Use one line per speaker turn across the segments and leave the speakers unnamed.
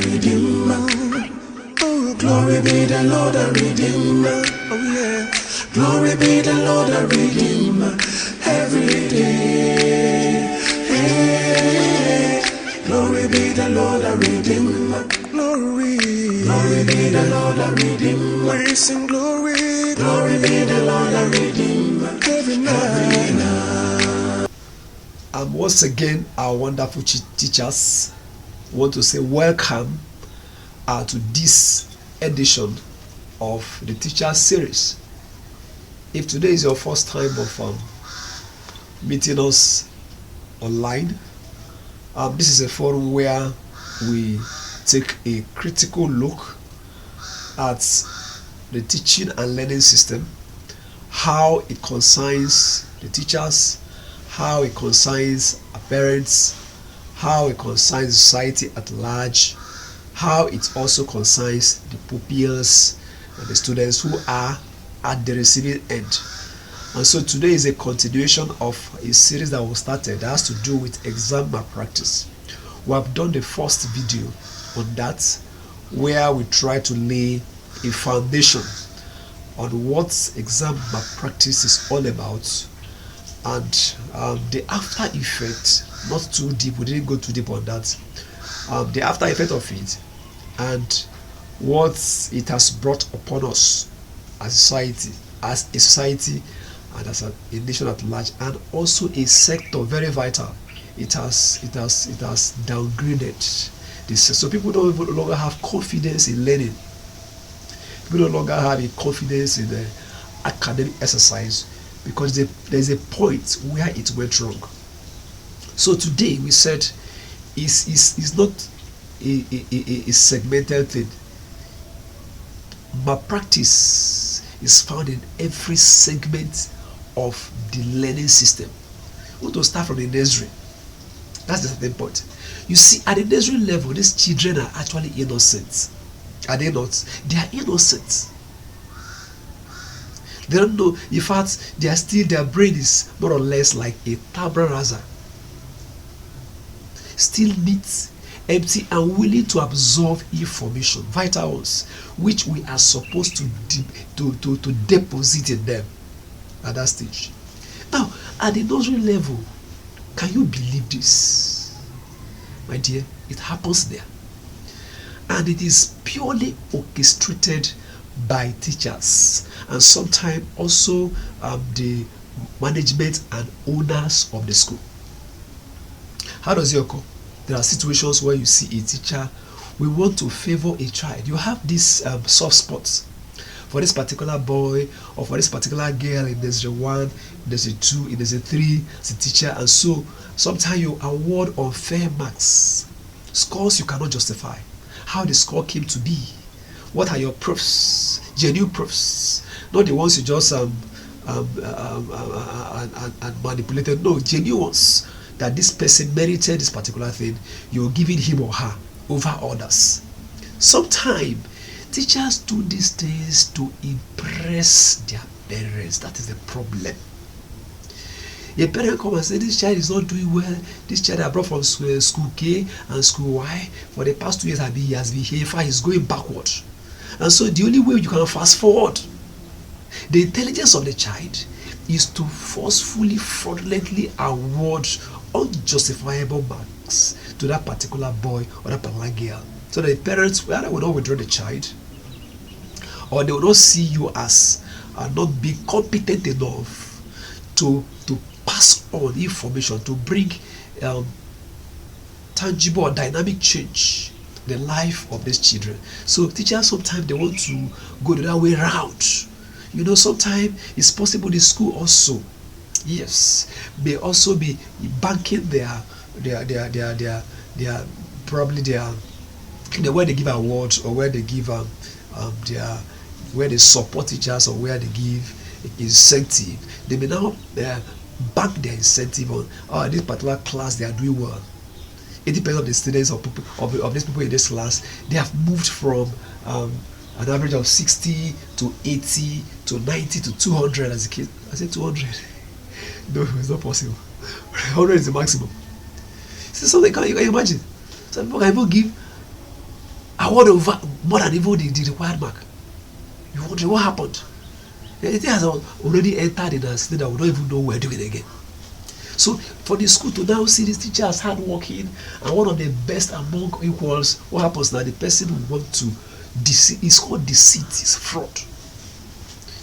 Redeemer. Oh, glory be the Lord, our Redeemer. Oh yeah, glory be the Lord, our Redeemer. Every day, hey, glory be the Lord, our Redeemer. Glory be the Lord, our Redeemer. We sing glory, glory be the Lord, our Redeemer. Every night.
And once again, our wonderful teachers want to say welcome to this edition of the teacher series. If today is your first time of meeting us online, this is a forum where we take a critical look at the teaching and learning system, how it concerns the teachers, how it concerns our parents, how it concerns society at large, how it also concerns the pupils and the students who are at the receiving end. And so today is a continuation of a series that was started that has to do with exam malpractice. We have done the first video on that, where we try to lay a foundation on what exam malpractice is all about, and the after effect. Not too deep, we didn't go too deep on that. The after effect of it and what it has brought upon us as a society and as a nation at large, and also a sector very vital. It has downgraded this, so people no longer have confidence in learning. People no longer have a confidence in the academic exercise because there's a point where it went wrong. So today we said it's not a segmented thing. Malpractice is found in every segment of the learning system. We want to start from the nursery. That's the starting point. You see, at the nursery level, these children are actually innocent. Are they not? They are innocent. They don't know. In fact, their brain is more or less like a tabula rasa. Still neat, empty, and willing to absorb information, vital ones, which we are supposed to deposit in them at that stage. Now, at the nursery level, can you believe this? My dear, it happens there. And it is purely orchestrated by teachers, and sometimes also the management and owners of the school. How does it occur? There are situations where you see a teacher, we want to favor a child. You have these soft spots for this particular boy or for this particular girl in nursery 1, nursery 2, in nursery 3 as a teacher, and so sometimes you award unfair marks, scores you cannot justify. How the score came to be, what are your proofs, genuine proofs, not the ones you just manipulated. No, genuine ones, that this person merited this particular thing. You're giving him or her over others. Sometimes teachers do these things to impress their parents. That is the problem. A parent comes and says, this child is not doing well. This child I brought from school K and school Y for the past 2 years he has behaved, he's going backward. And so the only way you can fast forward the intelligence of the child is to forcefully, fraudulently award unjustifiable marks to that particular boy or that particular girl, so that the parents either will not withdraw the child, or they will not see you as not being competent enough to pass on information, to bring tangible or dynamic change in the life of these children. So teachers sometimes they want to go the other way around. You know, sometimes it's possible the school also, yes, may also be banking their probably their where they give awards, or where they give where they support teachers, or where they give incentive. They may now bank their incentive on this particular class they are doing well. 80% of the students of these people in this class, they have moved from an average of 60 to 80 to 90 to 200 as a kid. I said 200. No, it's not possible. 100 is the maximum. See something, can you imagine? Some people can even give I want over more than even the required mark. You wonder what happened. It has already entered in a state that we don't even know we're doing again. So for the school to now see this teacher as hardworking and one of the best among equals, what happens now? The person who wants to deceive, it's called deceit, it's fraud.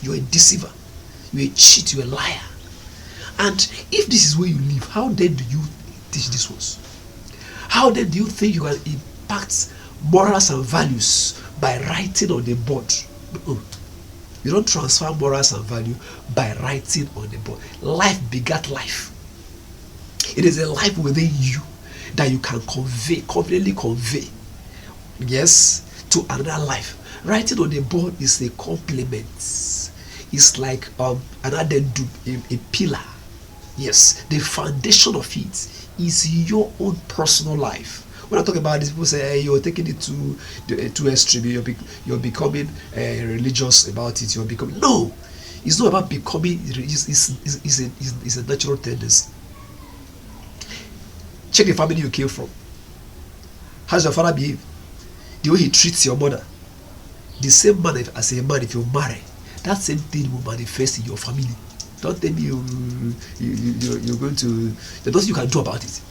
You're a deceiver, you're a cheat, you're a liar. And if this is where you live, how then do you teach this ones? How then do you think you can impact morals and values by writing on the board? You don't transfer morals and value by writing on the board. Life begat life. It is a life within you that you can convey, confidently convey, yes, to another life. Writing on the board is a complement. It's like an addendum, a pillar. Yes, the foundation of it is your own personal life. When I talk about this, people say, hey, you're taking it to extreme. You're becoming religious about it. You're becoming, no, it's not about becoming religious. It's a natural tendency. Check the family you came from. How does your father behave? The way he treats your mother. The same man as a man, if you marry, that same thing will manifest in your family. Don't tell me you're going to. There's nothing you can do about it,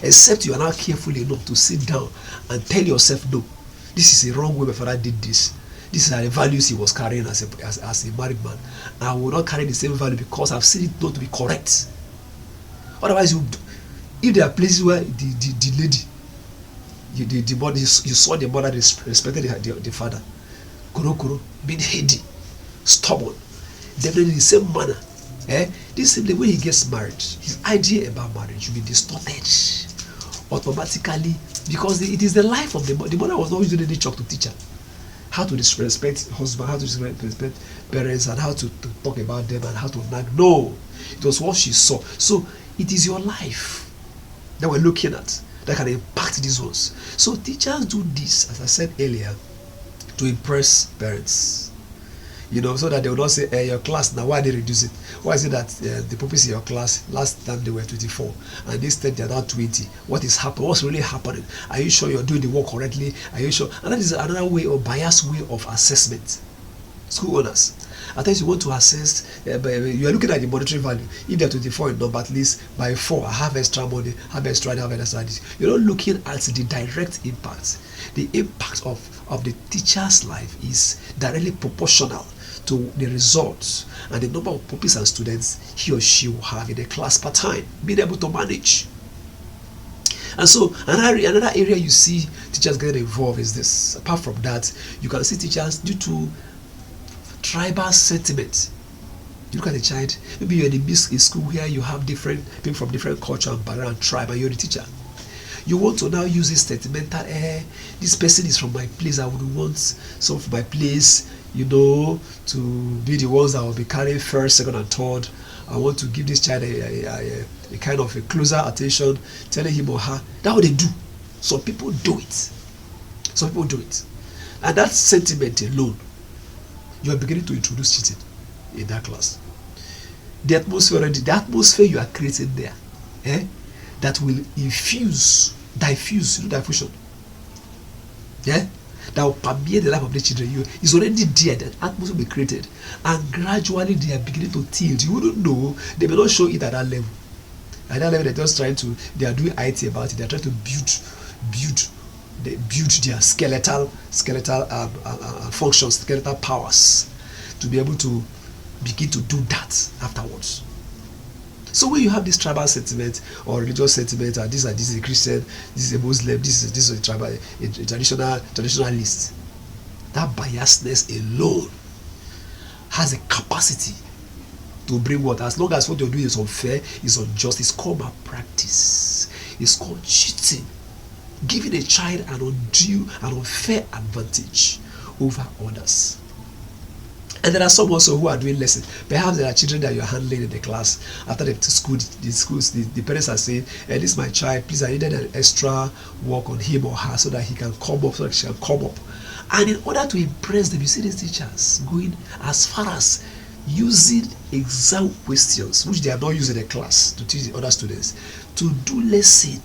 except you are now careful enough to sit down and tell yourself, no, this is the wrong way my father did this. These are the values he was carrying as a married man. I will not carry the same value because I've seen it not to be correct. Otherwise, if there are places where the lady, the mother, you saw the mother respected the father, kuro, being heady, stubborn, definitely in the same manner. This is the way he gets married. His idea about marriage will be distorted automatically because it is the life of the mother. The mother was not using any chalk to teach her how to respect husband, how to respect parents, and how to talk about them and how to nag. No, it was what she saw. So it is your life that we're looking at that can impact these ones. So teachers do this, as I said earlier, to impress parents. So that they will not say, hey, your class, now why they reduce it? Why is it that the pupils in your class, last time they were 24, and this time they are now 20? What is happening? What's really happening? Are you sure you're doing the work correctly? Are you sure? And that is another way, or biased way of assessment. School owners, at times you want to assess, you are looking at the monetary value. If they're 24 in number, at least by 4, I have extra money, have extra this. You're not looking at the direct impact. The impact of the teacher's life is directly proportional to the results and the number of pupils and students he or she will have in the class per time, being able to manage. And so another area you see teachers getting involved is this. Apart from that, you can see teachers due to tribal sentiment. You look at a child, maybe you're in a school where you have different people from different culture and background and tribe, and you're the teacher. You want to now use this sentimental, this person is from my place, I would want some from my place, to be the ones that will be carrying first, second, and third. I want to give this child a kind of a closer attention, telling him or her. That's what they do. Some people do it. And that sentiment alone, you are beginning to introduce cheating in that class. The atmosphere you are creating there, that will diffusion. That will permeate the life of the children. It's already there. That atmosphere will be created, and gradually they are beginning to tilt. You wouldn't know. They may not show it at that level. At that level, they're just they are doing IT about it. They're trying to build their skeletal functions, skeletal powers, to be able to begin to do that afterwards. So when you have this tribal sentiment or religious sentiment, this is a Christian, this is a Muslim, this is a tribal, a traditionalist, that biasness alone has a capacity to bring what? As long as what you're doing is unfair, is unjust, it's called malpractice. It's called cheating, giving a child an undue and unfair advantage over others. And there are some also who are doing lessons. Perhaps there are children that you are handling in the class. After the parents are saying, this is my child, please, I needed an extra work on him or her so that he can come up, so that she can come up. And in order to impress them, you see these teachers going as far as using exam questions, which they are not using in the class to teach the other students, to do lesson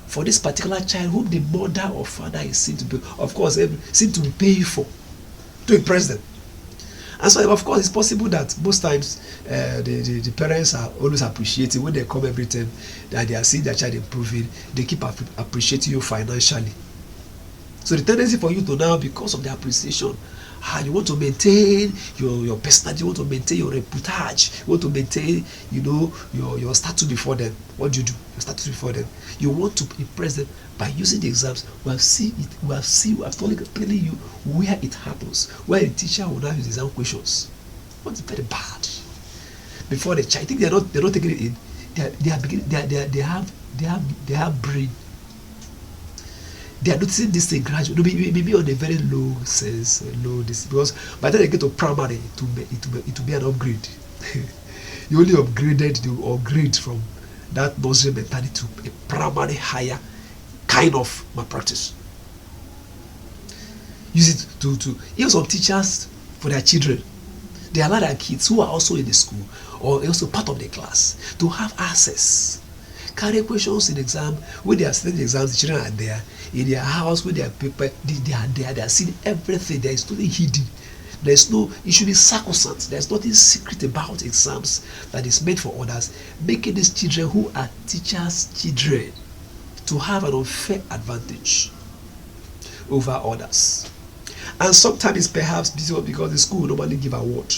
for this particular child whom the mother or father is seen to be, of course, seem to be paying for, to impress them. And so, of course, it's possible that most times the parents are always appreciating when they come every time that they are seeing their child improving. They keep appreciating you financially. So the tendency for you to now, because of the appreciation, you want to maintain your personality, you want to maintain your reputation, you want to maintain, your status before them. What do? Your status before them. You want to impress them by using the exams. We have seen it. We have telling you where it happens, where the teacher will now use exam questions. What's very bad. Before the child, I think they're not taking it in. They have brain. They are noticing this thing gradually, maybe on a very low sense, because by the time they get to primary, it will be an upgrade. You only upgrade from that nursery mentality to a primary higher kind of malpractice. Use it to even some teachers for their children. They allow their kids who are also in the school or also part of the class to have access. Carry questions in exam. When they are studying the exams, the children are there in their house with their paper. They are there. They are seeing everything. There is nothing hidden. There is no. It should be sacrosanct. There is nothing secret about exams that is made for others, making these children who are teachers' children to have an unfair advantage over others. And sometimes it's perhaps because the school will normally give award.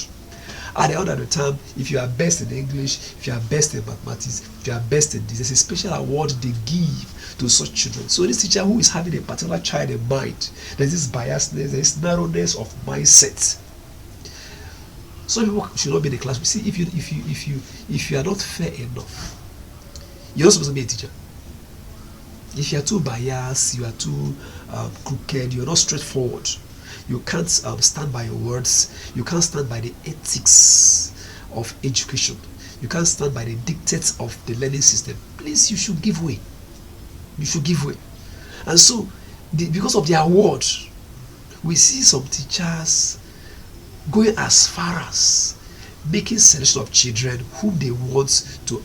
At the end of the term, if you are best in English, if you are best in mathematics, if you are best in this, there's a special award they give to such children. So this teacher who is having a particular child in mind, there's this biasness, there's narrowness of mindset. Some people should not be in the class. See, if you are not fair enough, you're not supposed to be a teacher. If you are too biased, you are too crooked, you're not straightforward. You can't stand by your words. You can't stand by the ethics of education. You can't stand by the dictates of the learning system. Please, you should give way. You should give way. And so, because of the award, we see some teachers going as far as making selection of children whom they want to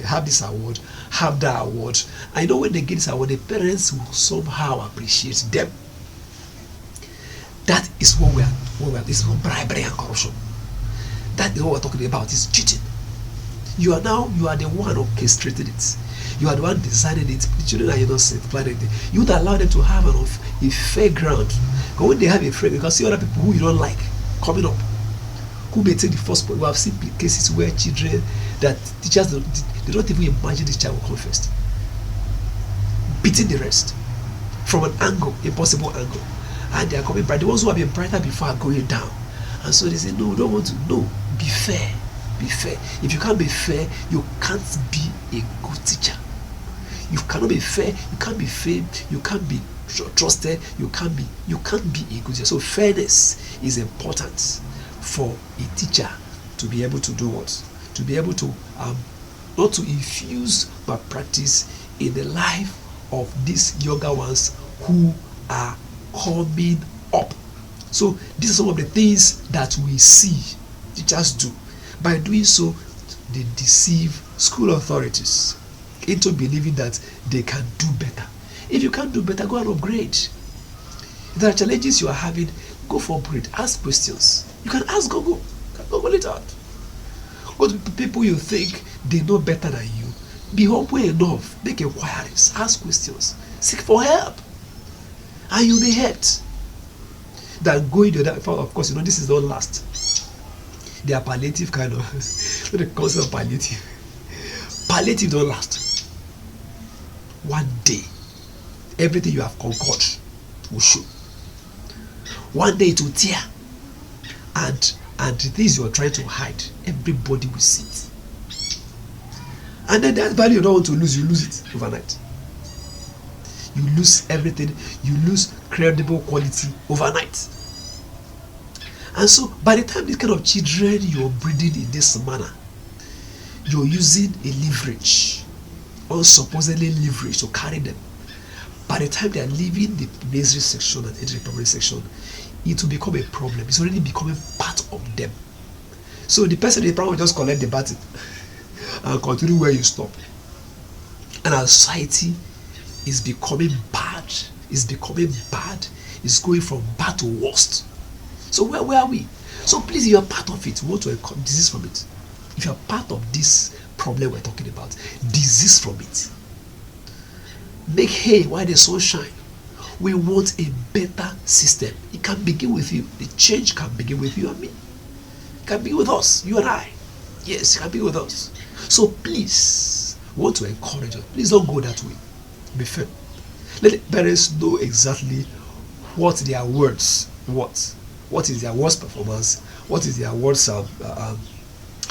have this award, have that award. I know when they get this award, the parents will somehow appreciate them. That is what we are. This is not bribery and corruption. That is what we're talking about. It's cheating. You are the one orchestrating it. You are the one designing it. The children are innocent, planning it. You would allow them to have a fair ground. But when they have a fair, you can see other people who you don't like coming up, who may take the first point. We have seen cases where children that teachers they don't even imagine this child will come first, beating the rest from an angle, impossible angle. And they are coming bright. The ones who have been brighter before are going down. And so they say, no, we don't want to. No, be fair. Be fair. If you can't be fair, you can't be a good teacher. You cannot be fair. You can't be famed. You can't be trusted. You can't be a good teacher. So fairness is important for a teacher to be able to do what? To be able to not to infuse malpractice in the life of these younger ones who are coming up. So these are some of the things that we see teachers do. By doing so, they deceive school authorities into believing that they can do better. If you can't do better, go and upgrade. If there are challenges you are having, go for upgrade. Ask questions. You can ask Google. Google it out. Go to people you think they know better than you. Be humble enough. Make inquiries. Ask questions. Seek for help. And you'll be helped. Than going to that. Of course, this is not last. They are palliative kind of. The concept of palliative. Palliative don't last. One day, everything you have conquered will show. One day it will tear. And the things you are trying to hide, everybody will see it. And then that value you don't want to lose, you lose it overnight. You lose everything. You lose credible quality overnight. And so, by the time this kind of children you're breeding in this manner, you're using a leverage, or supposedly leverage to carry them. By the time they are leaving the nursery section and entering the primary section, it will become a problem. It's already becoming part of them. So the person in the primary will just collect the baton and continue where you stop. And our society is becoming bad. It's becoming bad. It's going from bad to worst. So where are we? So please, if you are part of it, we want to desist from it. If you are part of this problem we're talking about, desist from it. Make hay while the sun shines. We want a better system. It can begin with you. The change can begin with you and me. It can begin with us, you and I. Yes, it can begin with us. So please, we want to encourage us. Please don't go that way. Be firm. Let the parents know exactly what their words, what is their worst performance, what is their worst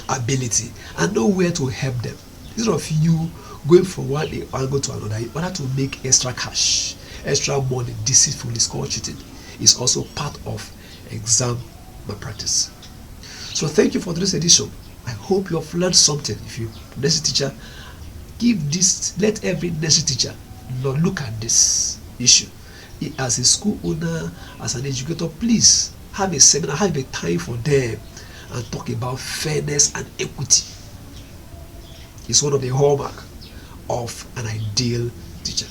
ability, and know where to help them. Instead of you going from one angle to another in order to make extra cash, extra money, deceitfully, score cheating is also part of exam malpractice. So thank you for this edition. I hope you have learned something. If you nursery teacher, let every nursery teacher look at this issue. As a school owner, as an educator, please have a seminar, have a time for them and talk about fairness and equity. It's one of the hallmark of an ideal teacher.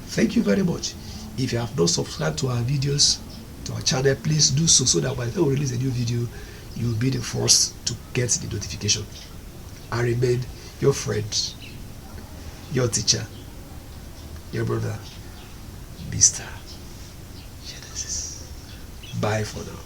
Thank you very much. If you have not subscribed to our videos, to our channel, please do so that by the time we release a new video, you will be the first to get the notification. I remain your friend, your teacher, your brother, Mr. Genesis. Bye for now.